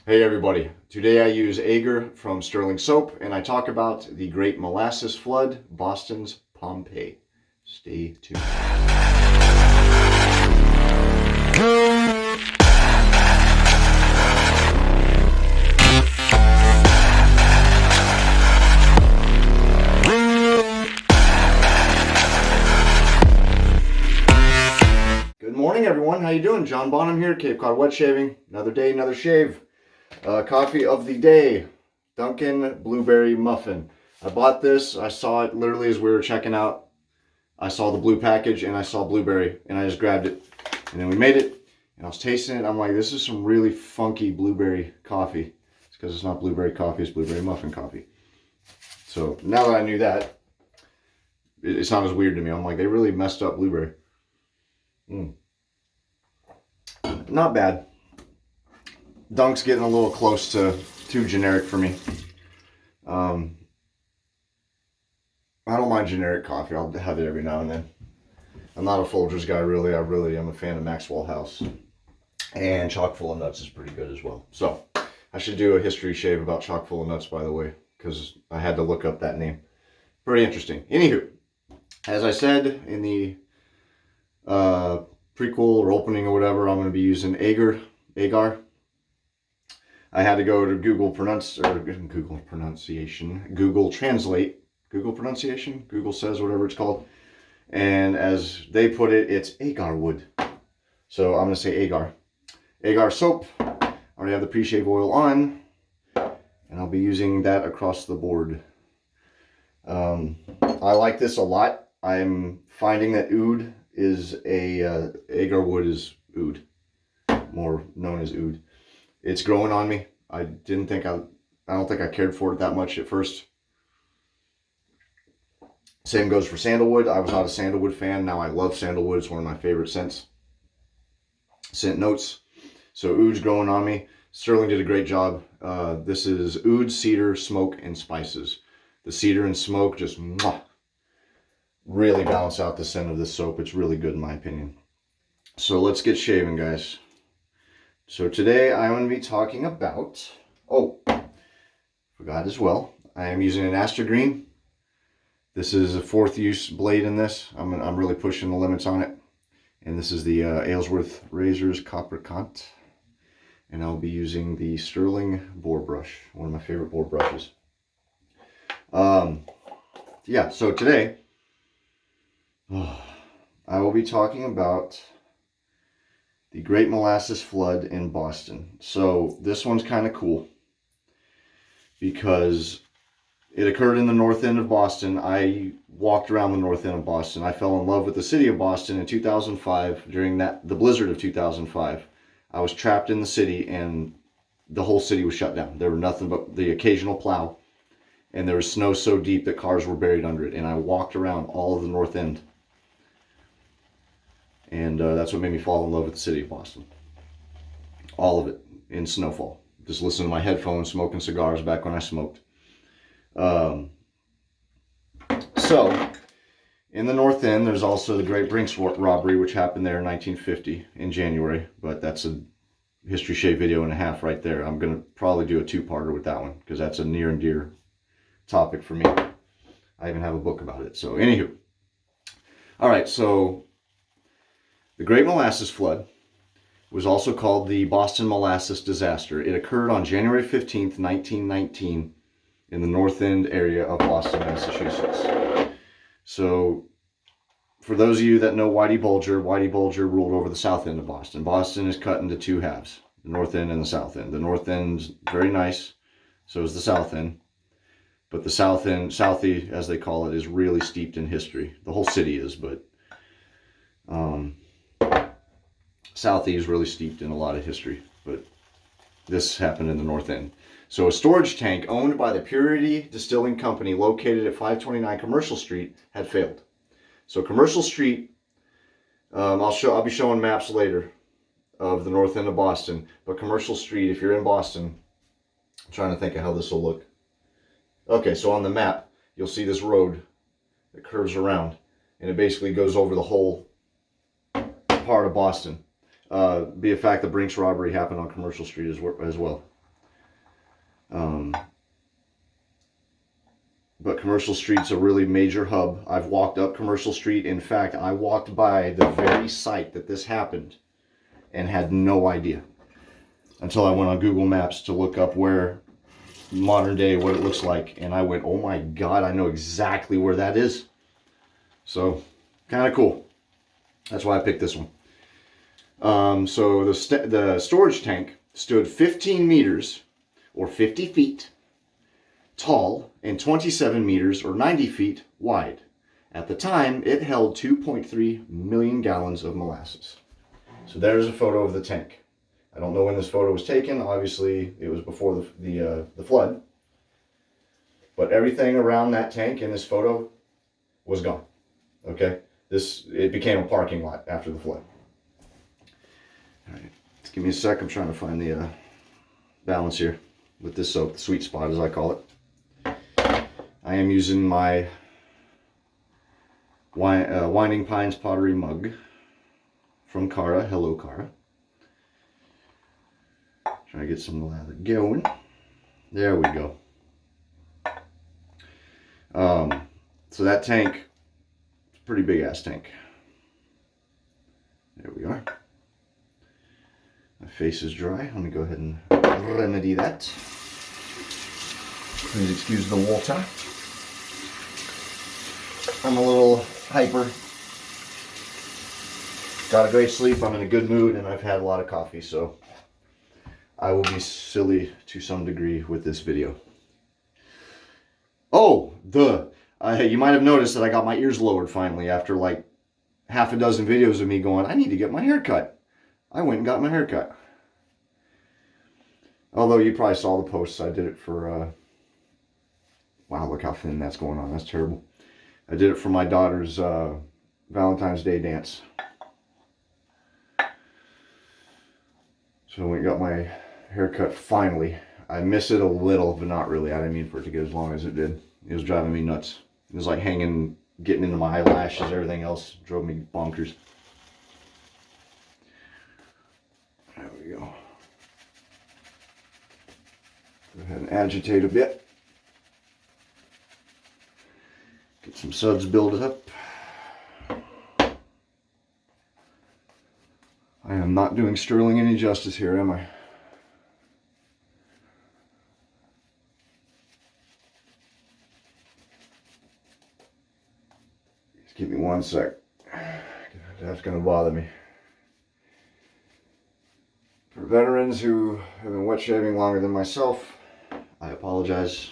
Hey everybody, today I use Agar from Sterling Soap and I talk about the Great Molasses Flood, Boston's Pompeii. Stay tuned. Good morning everyone, how you doing? John Bonham here, Cape Cod Wet Shaving. Another day, another shave. Coffee of the day, Dunkin' Blueberry Muffin. I bought this, I saw it literally as we were checking out. I saw the blue package and I saw blueberry and I just grabbed it. And then we made it and I was tasting it. I'm like, this is some really funky blueberry coffee. It's because it's not blueberry coffee, it's blueberry muffin coffee. So now that I knew that, it's not as weird to me. I'm like, they really messed up blueberry. Not bad. Dunk's getting a little close to too generic for me. I don't mind generic coffee. I'll have it every now and then. I'm not a Folgers guy, really. I really am a fan of Maxwell House. And Chock full of Nuts is pretty good as well. So, I should do a history shave about Chock full of Nuts, by the way, because I had to look up that name. Pretty interesting. Anywho, as I said in the prequel or opening or whatever, I'm going to be using Agar. I had to go to Google pronunciation, Google Translate, Google pronunciation, Google says whatever it's called. And as they put it, it's agar wood. So I'm going to say Agar. Agar soap. I already have the pre-shave oil on. And I'll be using that across the board. I like this a lot. I'm finding that oud is agar wood is oud. More known as oud. It's growing on me. I don't think I cared for it that much at first. Same goes for sandalwood. I was not a sandalwood fan. Now I love sandalwood. It's one of my favorite scents. Scent notes. So oud's growing on me. Sterling did a great job. This is oud, cedar, smoke, and spices. The cedar and smoke just really balance out the scent of this soap. It's really good in my opinion. So let's get shaving, guys. So today I'm going to be talking about, forgot as well, I am using an Astra Green. This is a 4th use blade in this. I'm really pushing the limits on it. And this is the Aylesworth Razors Copper Cant. And I'll be using the Sterling boar brush, one of my favorite boar brushes. Yeah, so today, I will be talking about the Great Molasses Flood in Boston. So this one's kind of cool because it occurred in the north end of Boston. I walked around the north end of Boston. I fell in love with the city of Boston in 2005 during the blizzard of 2005. I was trapped in the city and the whole city was shut down. There were nothing but the occasional plow and there was snow so deep that cars were buried under it. And I walked around all of the north end. And that's what made me fall in love with the city of Boston. All of it in snowfall. Just listening to my headphones, smoking cigars back when I smoked. So, in the North End, there's also the Great Brinks robbery, which happened there in 1950 in January. But that's a history shave video and a half right there. I'm going to probably do a 2-parter with that one because that's a near and dear topic for me. I even have a book about it. So, anywho. Alright, so the Great Molasses Flood was also called the Boston Molasses Disaster. It occurred on January 15th, 1919 in the North End area of Boston, Massachusetts. So, for those of you that know Whitey Bulger ruled over the South End of Boston. Boston is cut into 2 halves, the North End and the South End. The North End's very nice, so is the South End. But the South End, Southie as they call it, is really steeped in history. The whole city is, but Southie is really steeped in a lot of history, but this happened in the North End. So a storage tank owned by the Purity Distilling Company located at 529 Commercial Street had failed. So Commercial Street, I'll be showing maps later of the North End of Boston, but Commercial Street, if you're in Boston, I'm trying to think of how this will look. Okay, so on the map, you'll see this road that curves around, and it basically goes over the whole part of Boston. Be a fact the Brinks robbery happened on Commercial Street as well. But Commercial Street's a really major hub. I've walked up Commercial Street. In fact, I walked by the very site that this happened and had no idea until I went on Google Maps to look up where modern day, what it looks like. And I went, oh my God, I know exactly where that is. So kind of cool. That's why I picked this one. So the storage tank stood 15 meters or 50 feet tall and 27 meters or 90 feet wide. At the time, it held 2.3 million gallons of molasses. So there's a photo of the tank. I don't know when this photo was taken. Obviously, it was before the flood. But everything around that tank in this photo was gone. Okay? It became a parking lot after the flood. All right, just give me a sec. I'm trying to find the balance here with this soap, the sweet spot as I call it. I am using my Winding Pines pottery mug from Cara. Hello, Cara. Trying to get some lather going. There we go. So that tank, it's a pretty big ass tank. There we are. My face is dry. Let me go ahead and remedy that. Please excuse the water. I'm a little hyper. Got a great sleep. I'm in a good mood, and I've had a lot of coffee, so I will be silly to some degree with this video. Oh, you might have noticed that I got my ears lowered finally after like half a dozen videos of me going, I need to get my hair cut. I went and got my hair cut. Although you probably saw the posts. I did it for, wow, look how thin that's going on. That's terrible. I did it for my daughter's Valentine's Day dance. So I went and got my hair cut finally. I miss it a little, but not really. I didn't mean for it to get as long as it did. It was driving me nuts. It was like hanging, getting into my eyelashes, everything else. Drove me bonkers. There we go. Go ahead and agitate a bit. Get some suds built up. I am not doing Stirling any justice here, am I? Just give me one sec. That's going to bother me. For veterans who have been wet shaving longer than myself, I apologize.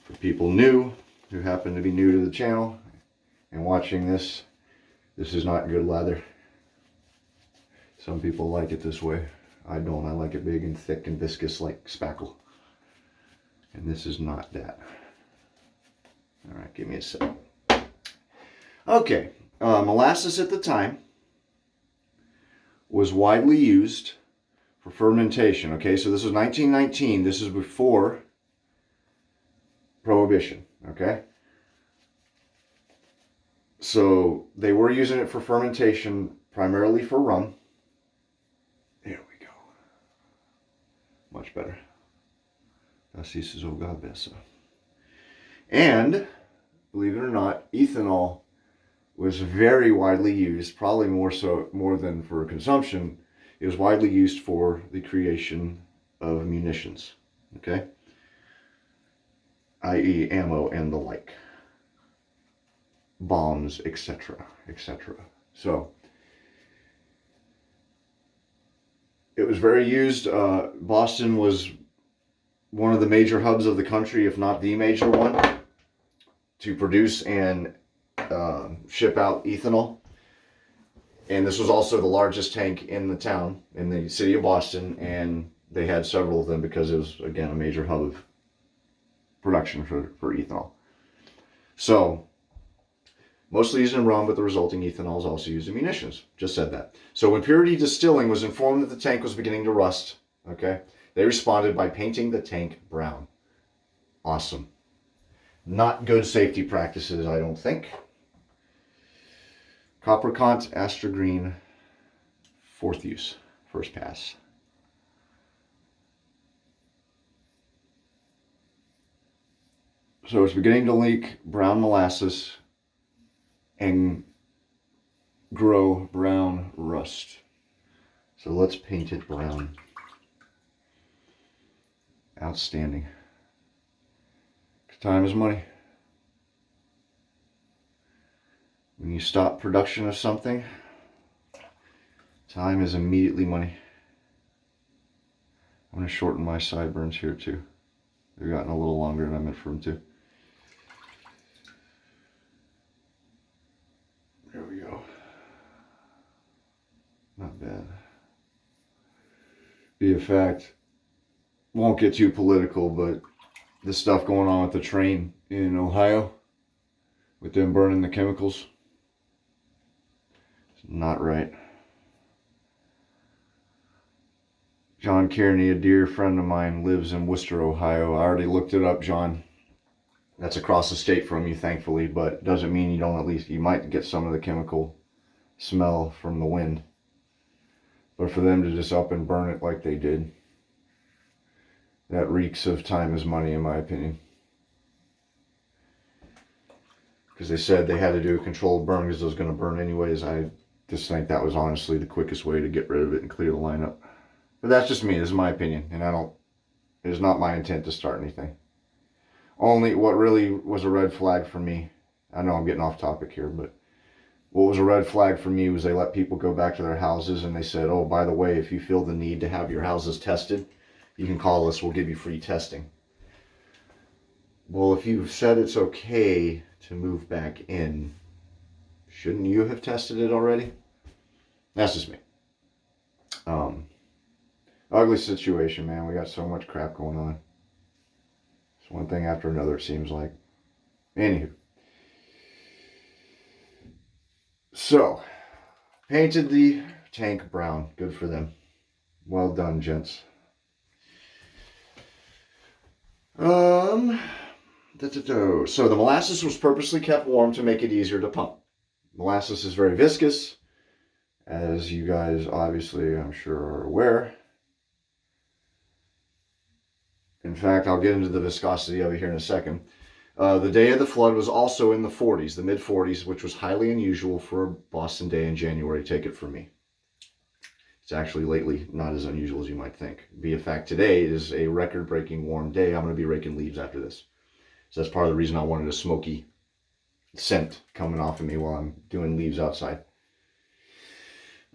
For people new, who happen to be new to the channel and watching this, this is not good lather. Some people like it this way. I don't. I like it big and thick and viscous like spackle. And this is not that. All right, give me a sec. Okay, molasses at the time was widely used for fermentation. Okay, so this was 1919. This is before Prohibition. Okay, so they were using it for fermentation, primarily for rum. There we go. Much better. Así se joga besa. And believe it or not, ethanol was very widely used, probably more than for consumption. It was widely used for the creation of munitions, okay? i.e. ammo and the like. Bombs, etc., etc. So, it was very used. Boston was one of the major hubs of the country, if not the major one, to produce and ship out ethanol. And this was also the largest tank in the town, in the city of Boston, and they had several of them because it was, again, a major hub of production for ethanol. So, mostly used in rum, but the resulting ethanol is also used in munitions. Just said that. So when Purity Distilling was informed that the tank was beginning to rust, okay, they responded by painting the tank brown. Awesome. Not good safety practices, I don't think. Coppercont, Astra Green, 4th use, first pass. So it's beginning to leak brown molasses and grow brown rust. So let's paint it brown. Outstanding. Time is money. When you stop production of something, time is immediately money. I'm going to shorten my sideburns here too. They've gotten a little longer than I meant for them to. There we go. Not bad. Be a fact, won't get too political, but the stuff going on with the train in Ohio, with them burning the chemicals, it's not right. John Kearney, a dear friend of mine, lives in Worcester, Ohio. I already looked it up, John. That's across the state from you, thankfully, but it doesn't mean you don't at least, you might get some of the chemical smell from the wind. But for them to just up and burn it like they did, that reeks of time is money, in my opinion. Because they said they had to do a controlled burn because it was going to burn anyways. I just think that was honestly the quickest way to get rid of it and clear the line up. But that's just me, this is my opinion, and it is not my intent to start anything. Only what really was a red flag for me, I know I'm getting off topic here, but what was a red flag for me was they let people go back to their houses and they said, oh, by the way, if you feel the need to have your houses tested, you can call us, we'll give you free testing. Well, if you've said it's okay to move back in, shouldn't you have tested it already? That's just me. Ugly situation, man. We got so much crap going on. It's one thing after another, it seems like. Anywho. So, painted the tank brown. Good for them. Well done, gents. So the molasses was purposely kept warm to make it easier to pump. Molasses is very viscous, as you guys obviously, I'm sure, are aware. In fact, I'll get into the viscosity of it here in a second. The day of the flood was also in the 40s, the mid 40s, which was highly unusual for a Boston day in January, take it from me. It's actually lately not as unusual as you might think. Be a fact, today is a record-breaking warm day. I'm going to be raking leaves after this. So that's part of the reason I wanted a smoky scent coming off of me while I'm doing leaves outside.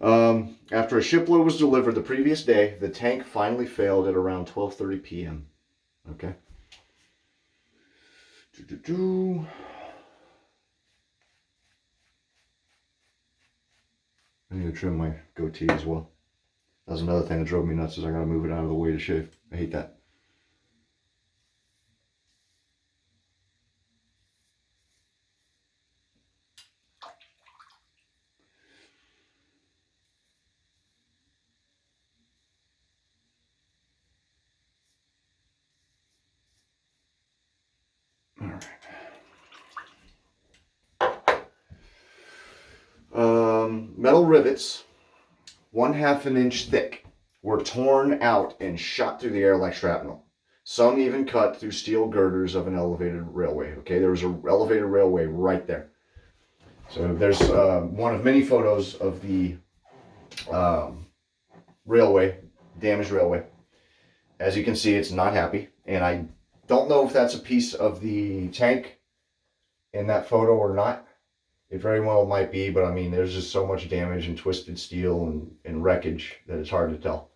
After a shipload was delivered the previous day, the tank finally failed at around 12:30 p.m. Okay. I need to trim my goatee as well. That's another thing that drove me nuts, is I gotta move it out of the way to shave. I hate that. All right. Metal rivets, 1/2 an inch thick, were torn out and shot through the air like shrapnel. Some even cut through steel girders of an elevated railway. Okay, there was an elevated railway right there. So there's one of many photos of the railway, damaged railway. As you can see, it's not happy. And I don't know if that's a piece of the tank in that photo or not. It very well might be, but I mean, there's just so much damage and twisted steel and wreckage that it's hard to tell.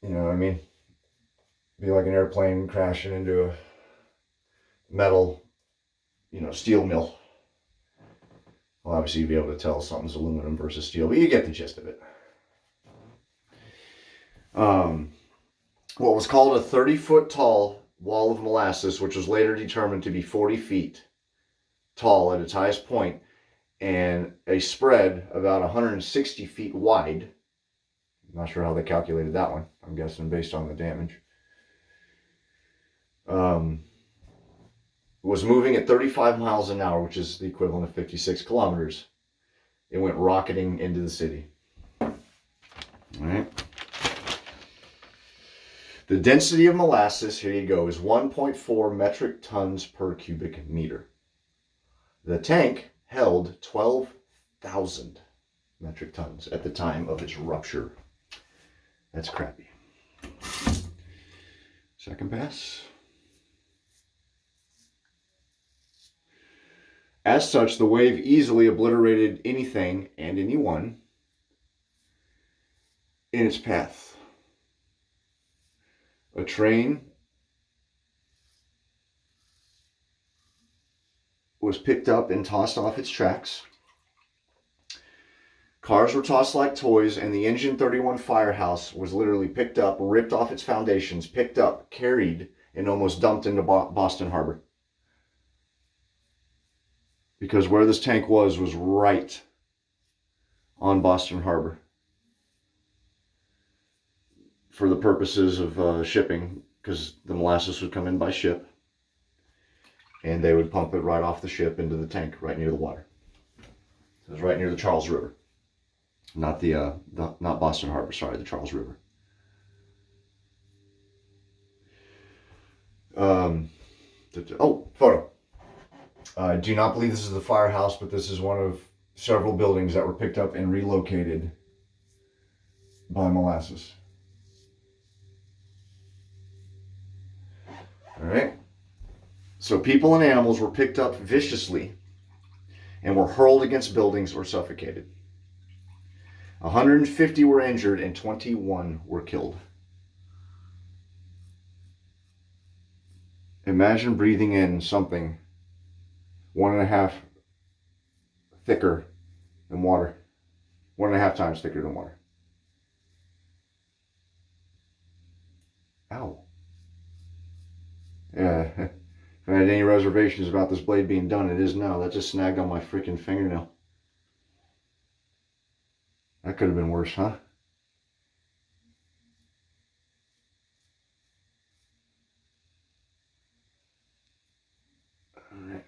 You know what I mean? Be like an airplane crashing into a metal, steel mill. Well, obviously you'd be able to tell something's aluminum versus steel, but you get the gist of it. What was called a 30-foot tall wall of molasses, which was later determined to be 40 feet tall at its highest point, and a spread about 160 feet wide. I'm not sure how they calculated that one. I'm guessing based on the damage. Was moving at 35 miles an hour, which is the equivalent of 56 kilometers. It went rocketing into the city. All right. The density of molasses, here you go, is 1.4 metric tons per cubic meter. The tank held 12,000 metric tons at the time of its rupture. That's crappy. Second pass. As such, the wave easily obliterated anything and anyone in its path. A train was picked up and tossed off its tracks. Cars were tossed like toys, and the Engine 31 firehouse was literally picked up, ripped off its foundations, picked up, carried, and almost dumped into Boston Harbor. Because where this tank was right on Boston Harbor for the purposes of shipping, because the molasses would come in by ship, and they would pump it right off the ship into the tank right near the water. It was right near the Charles River. Not not Boston Harbor, sorry, the Charles River. Photo. I do not believe this is the firehouse, but this is one of several buildings that were picked up and relocated by molasses. All right. So people and animals were picked up viciously and were hurled against buildings or suffocated. 150 were injured and 21 were killed. Imagine breathing in something 1.5 thicker than water. 1.5 times thicker than water. Ow. Yeah. If I had any reservations about this blade being done, it is now. That just snagged on my freaking fingernail. That could have been worse, huh? All right.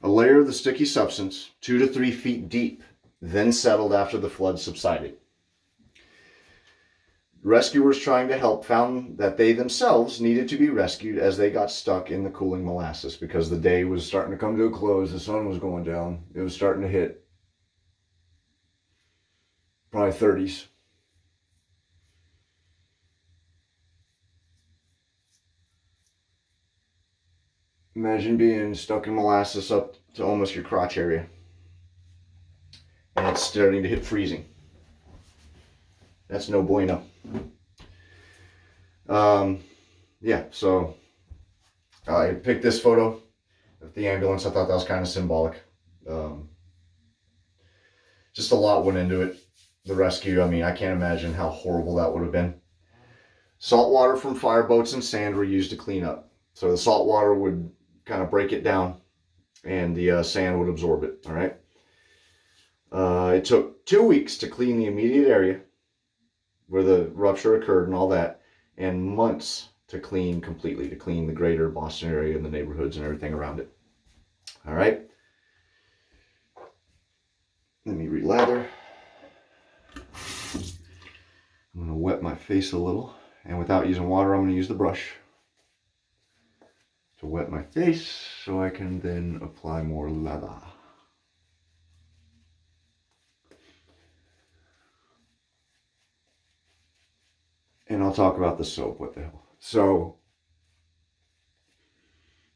A layer of the sticky substance, 2 to 3 feet deep, then settled after the flood subsided. Rescuers trying to help found that they themselves needed to be rescued as they got stuck in the cooling molasses because the day was starting to come to a close. The sun was going down. It was starting to hit probably 30s. Imagine being stuck in molasses up to almost your crotch area. And it's starting to hit freezing. That's no bueno. Yeah, so I picked this photo of the ambulance. I thought that was kind of symbolic. Just a lot went into it. The rescue, I mean, I can't imagine how horrible that would have been. Salt water from fireboats and sand were used to clean up. So the salt water would kind of break it down and the sand would absorb it, all right? It took 2 weeks to clean the immediate area where the rupture occurred and all that, and months to clean completely, to clean the greater Boston area and the neighborhoods and everything around it. All right. Let me relather. I'm going to wet my face a little, and without using water, I'm going to use the brush to wet my face so I can then apply more lather. And I'll talk about the soap, what the hell. So,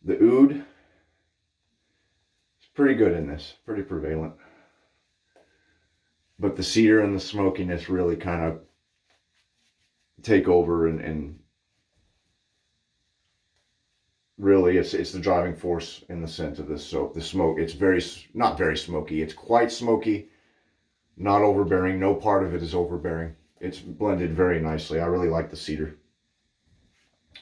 the oud is pretty good in this, pretty prevalent. But the cedar and the smokiness really kind of take over and really it's the driving force in the scent of this soap. The smoke, it's not very smoky. It's quite smoky, not overbearing. No part of it is overbearing. It's blended very nicely. I really like the cedar.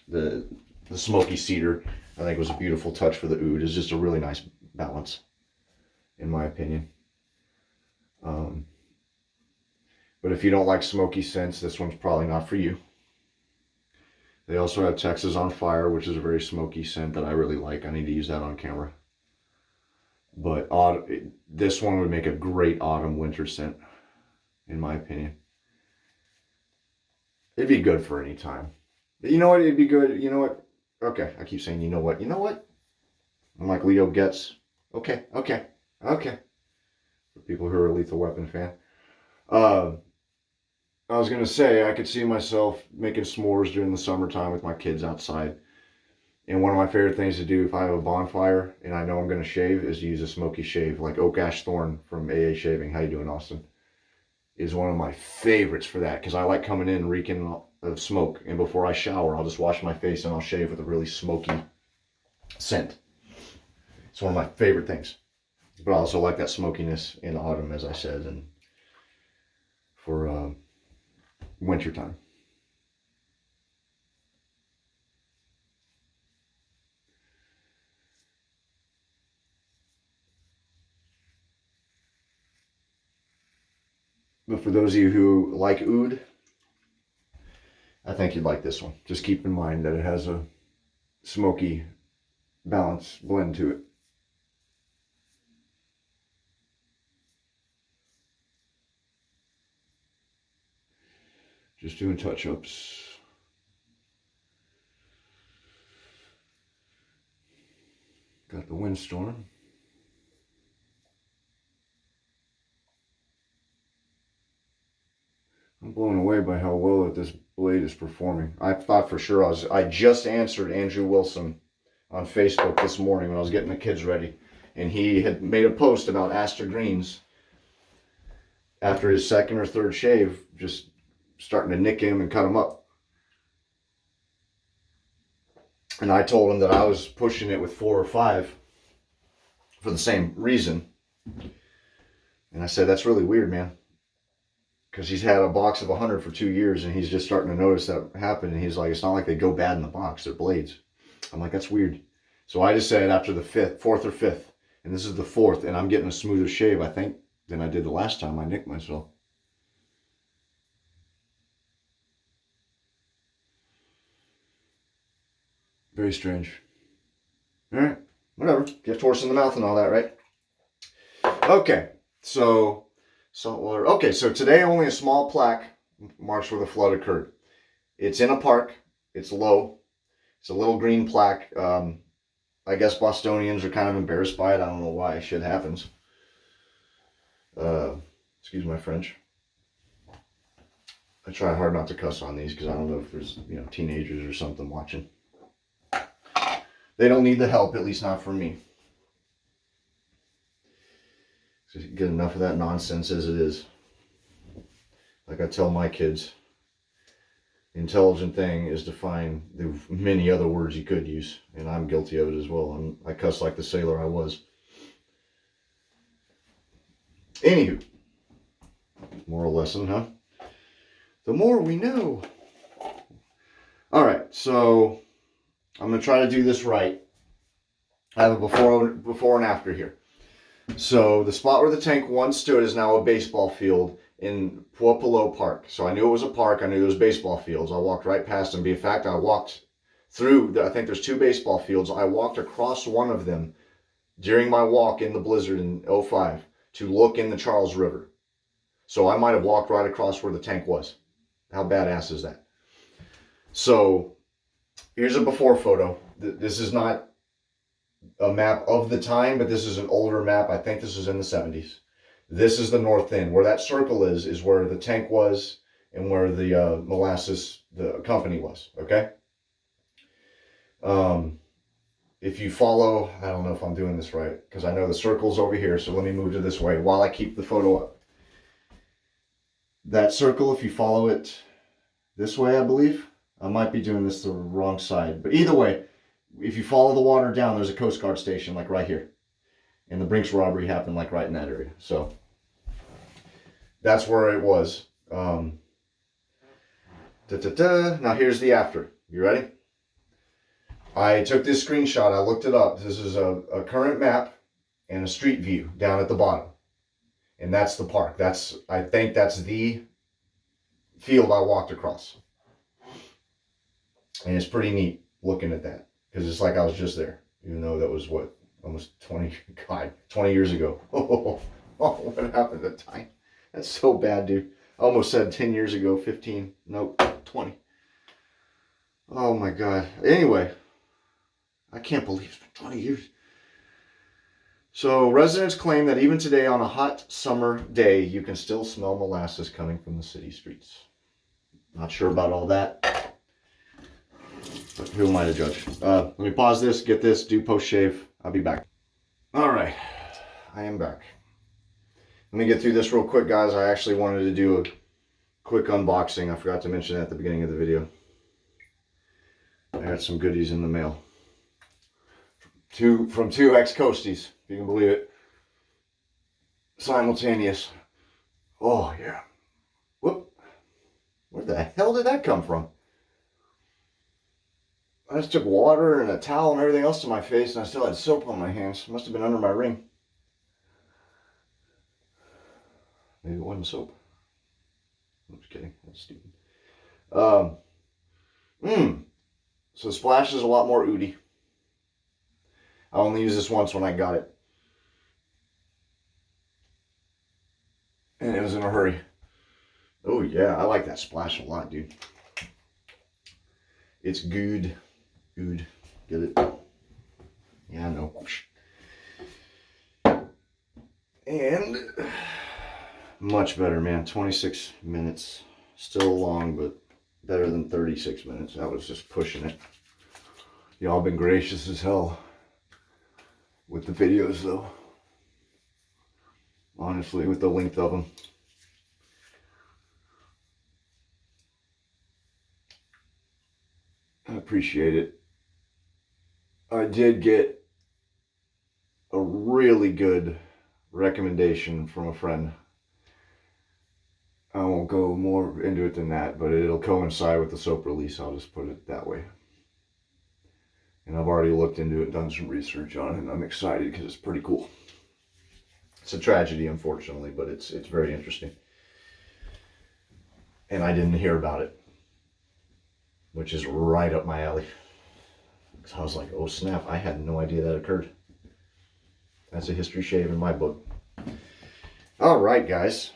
The smoky cedar, I think, was a beautiful touch for the oud. It's just a really nice balance, in my opinion. But if you don't like smoky scents, this one's probably not for you. They also have Texas on Fire, which is a very smoky scent that I really like. I need to use that on camera. But this one would make a great autumn winter scent, in my opinion. It'd be good for any time. You know what? It'd be good. You know what? Okay, I keep saying you know what. You know what? I'm like Leo Getz. Okay. For people who are a Lethal Weapon fan. I was going to say, I could see myself making s'mores during the summertime with my kids outside. And one of my favorite things to do if I have a bonfire and I know I'm going to shave is to use a smoky shave, like Oak Ash Thorn from AA Shaving. How you doing, Austin? Is one of my favorites for that, because I like coming in reeking of smoke. And before I shower, I'll just wash my face and I'll shave with a really smoky scent. It's one of my favorite things. But I also like that smokiness in autumn, as I said, and for wintertime. But for those of you who like oud, I think you'd like this one. Just keep in mind that it has a smoky balance blend to it. Just doing touch-ups. Got the windstorm. I'm blown away by how well that this blade is performing. I thought for sure I just answered Andrew Wilson on Facebook this morning when I was getting the kids ready. And he had made a post about Astra Greens after his second or third shave, just starting to nick him and cut him up. And I told him that I was pushing it with 4 or 5 for the same reason. And I said, that's really weird, man. Because he's had a box of 100 for 2 years and he's just starting to notice that happen. And he's like, it's not like they go bad in the box, they're blades. I'm like, that's weird. So I just said after the 4th or 5th, and this is the 4th, and I'm getting a smoother shave, I think, than I did the last time I nicked myself. Very strange. All right, whatever. Gift horse in the mouth and all that, right? Okay, so saltwater. Okay, so today only a small plaque marks where the flood occurred. It's in a park. It's low. It's a little green plaque. I guess Bostonians are kind of embarrassed by it. I don't know why. Shit happens. Excuse my French. I try hard not to cuss on these because I don't know if there's, teenagers or something watching. They don't need the help, at least not from me. So get enough of that nonsense as it is. Like I tell my kids, the intelligent thing is to find the many other words you could use, and I'm guilty of it as well. I cuss like the sailor I was. Anywho, moral lesson, huh? The more we know. All right, so I'm going to try to do this right. I have a before and after here. So the spot where the tank once stood is now a baseball field in Pompeii Park. So I knew it was a park. I knew there was baseball fields. I walked right past them. In fact, I walked through, I think there's 2 baseball fields. I walked across one of them during my walk in the blizzard in 2005 to look in the Charles River. So I might have walked right across where the tank was. How badass is that? So here's a before photo. This is not a map of the time, but this is an older map. I think this is in the 70s. This is the north end. Where that circle is where the tank was and where the Molasses, the company was, okay? If you follow, I don't know if I'm doing this right, because I know the circle's over here, so let me move to this way while I keep the photo up. That circle, if you follow it this way, I believe. I might be doing this the wrong side, but either way, if you follow the water down, there's a Coast Guard station, like right here. And the Brinks robbery happened like right in that area. So that's where it was. Now here's the after. You ready? I took this screenshot. I looked it up. This is a current map and a street view down at the bottom. And that's the park. I think that's the field I walked across. And it's pretty neat looking at that, because it's like I was just there, even though that was what, almost 20 years ago. Oh, what happened to time? That's so bad, dude. I almost said 10 years ago, 15. Nope, 20. Oh my God. Anyway, I can't believe it's been 20 years. So residents claim that even today on a hot summer day, you can still smell molasses coming from the city streets. Not sure about all that, but who am I to judge? Let me pause this, get this, do post shave. I'll be back. All right, I am back. Let me get through this real quick, guys. I actually wanted to do a quick unboxing. I forgot to mention that at the beginning of the video. I got some goodies in the mail. From two ex-coasties, if you can believe it. Simultaneous. Oh, yeah. Whoop. Where the hell did that come from? I just took water and a towel and everything else to my face, and I still had soap on my hands. Must have been under my ring. Maybe it wasn't soap. I'm just kidding. That's stupid. So the splash is a lot more oudy. I only used this once when I got it. And it was in a hurry. Oh yeah, I like that splash a lot, dude. It's good. Good. Get it? Yeah, I know. And much better, man. 26 minutes. Still long, but better than 36 minutes. I was just pushing it. Y'all been gracious as hell with the videos, though. Honestly, with the length of them. I appreciate it. I did get a really good recommendation from a friend. I won't go more into it than that, but it'll coincide with the soap release. I'll just put it that way. And I've already looked into it, done some research on it, and I'm excited because it's pretty cool. It's a tragedy, unfortunately, but it's very interesting. And I didn't hear about it, which is right up my alley. Because I was like, oh snap, I had no idea that occurred. That's a history shave in my book. All right, guys.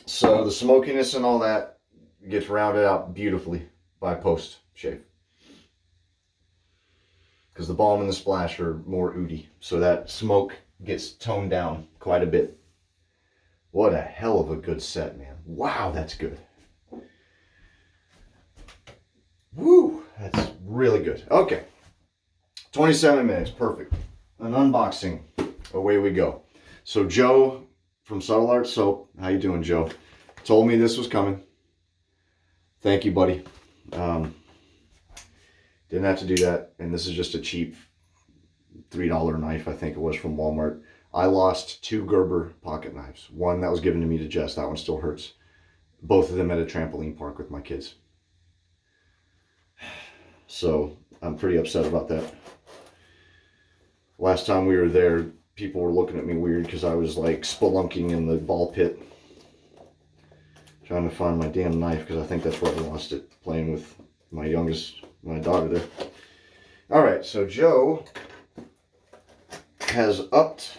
So the smokiness and all that gets rounded out beautifully by post shave. Because the balm and the splash are more oudy. So that smoke gets toned down quite a bit. What a hell of a good set, man. Wow, that's good. Woo, that's really good. Okay, 27 minutes, perfect. An unboxing, away we go. So Joe from Subtle Art Soap, how you doing, Joe? Told me this was coming. Thank you, buddy. Didn't have to do that, and this is just a cheap $3 knife, I think it was, from Walmart. I lost 2 Gerber pocket knives. One that was given to me to Jess, that one still hurts. Both of them at a trampoline park with my kids. So I'm pretty upset about that. Last time we were there, people were looking at me weird because I was like spelunking in the ball pit, trying to find my damn knife, because I think that's where I lost it, playing with my daughter there. All right, so Joe has upped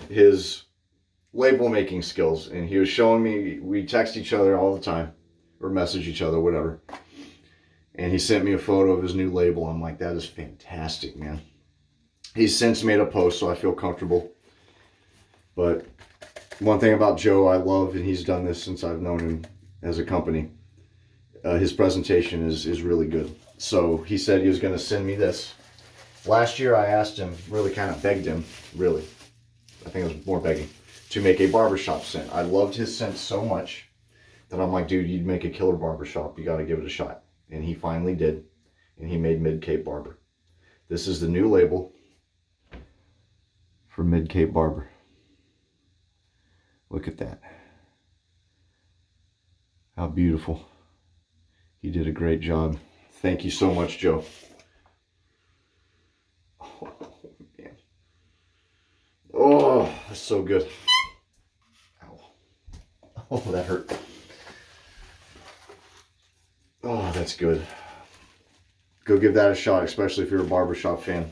his label making skills, and he was showing me, we text each other all the time, or message each other, whatever. And he sent me a photo of his new label. I'm like, that is fantastic, man. He's since made a post, so I feel comfortable. But one thing about Joe I love, and he's done this since I've known him as a company, his presentation is really good. So he said he was going to send me this. Last year I asked him, really kind of begged him, really, I think it was more begging, to make a barbershop scent. I loved his scent so much that I'm like, dude, you'd make a killer barbershop. You got to give it a shot. And he finally did. And he made Mid-Cape Barber. This is the new label for Mid-Cape Barber. Look at that. How beautiful. He did a great job. Thank you so much, Joe. Oh, man. Oh, that's so good. Ow. Oh, that hurt. Oh, that's good. Go give that a shot, especially if you're a barbershop fan.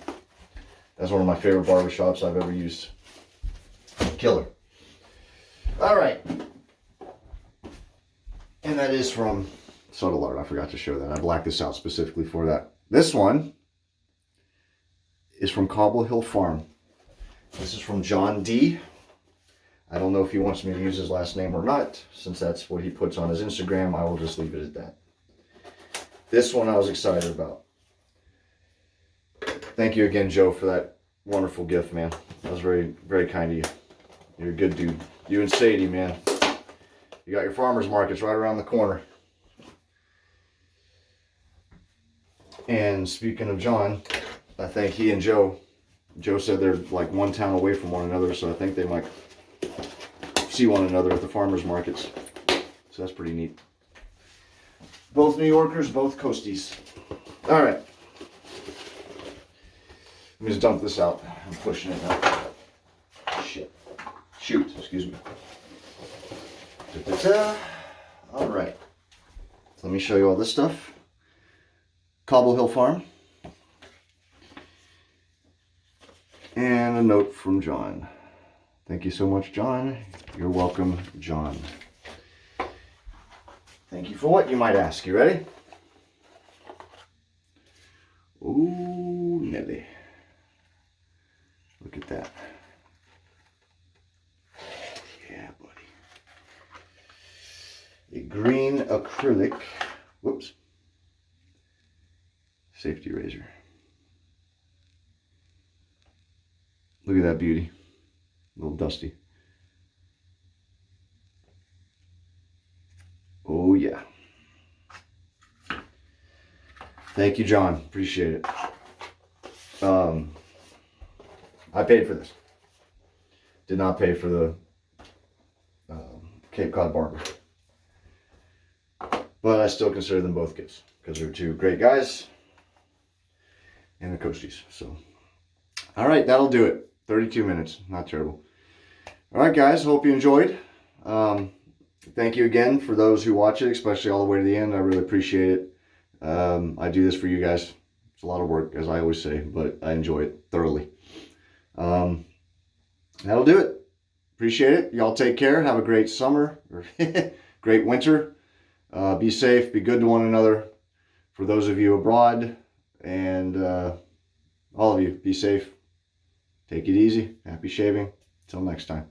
That's one of my favorite barbershops I've ever used. Killer. All right. And that is from Subtle Art. I forgot to show that. I blacked this out specifically for that. This one is from Cobble Hill Farm. This is from John D. I don't know if he wants me to use his last name or not. Since that's what he puts on his Instagram, I will just leave it at that. This one I was excited about. Thank you again, Joe, for that wonderful gift, man. That was very, very kind of you. You're a good dude. You and Sadie, man. You got your farmers markets right around the corner. And speaking of John, I think he and Joe said they're like one town away from one another, so I think they might see one another at the farmers markets. So that's pretty neat. Both New Yorkers, both coasties. All right. Let me just dump this out. I'm pushing it now. Shit. Shoot, excuse me. Da-da-da. All right. So let me show you all this stuff. Cobble Hill Farm. And a note from John. Thank you so much, John. You're welcome, John. Thank you for what, you might ask. You ready? Ooh, Nelly. Look at that. Yeah, buddy. A green acrylic. Whoops. Safety razor. Look at that beauty. A little dusty. Oh, yeah. Thank you, John. Appreciate it. I paid for this. Did not pay for the Cape Cod barber. But I still consider them both gifts because they're two great guys and the coasties. So, all right, that'll do it. 32 minutes. Not terrible. All right, guys. Hope you enjoyed. Thank you again for those who watch it, especially all the way to the end. I really appreciate it. I do this for you guys. It's a lot of work, as I always say, but I enjoy it thoroughly. That'll do it. Appreciate it. Y'all take care. Have a great summer or great winter. Be safe. Be good to one another. For those of you abroad and all of you, be safe. Take it easy. Happy shaving. Till next time.